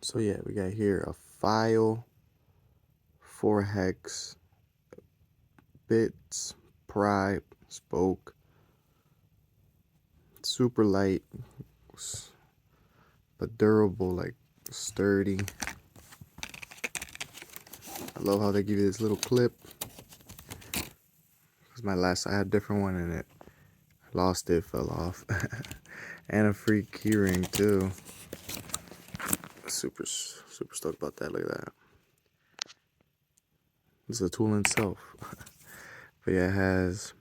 So yeah, we got here a file, 4-hex, bits, pry, spoke, super light, but durable, like sturdy. I love how they give you this little clip. Cause I had a different one and I lost it, fell off. And a free keyring too. Super stoked about that. Look at that. It's a tool in itself. But yeah, it has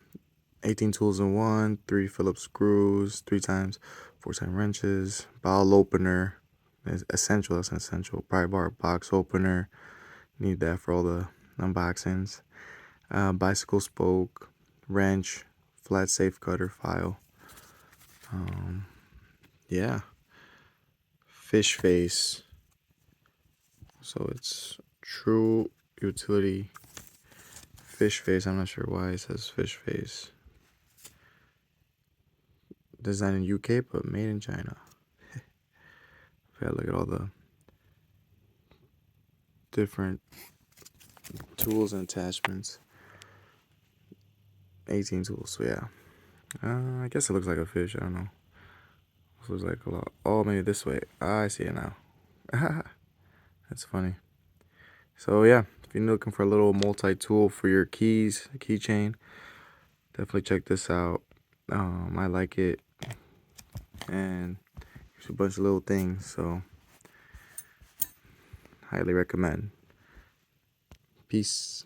18 tools in one, 3 Phillips screws, 3 times 4 time wrenches, bowel opener. It's essential. That's an essential. Pry bar box opener. Need that for all the unboxings. Bicycle spoke, wrench, flat safe cutter file. Yeah. FishFace. So it's true utility FishFace. I'm not sure why it says FishFace. Designed in UK but made in China. Yeah, look at all the different tools and attachments. 18 tools, so yeah. I guess it looks like a fish, I don't know. This looks like a lot. Oh, maybe this way. I see it now. That's funny. So yeah, if you're looking for a little multi-tool for your keys, keychain, definitely check this out. I like it. And there's a bunch of little things, so highly recommend. Peace.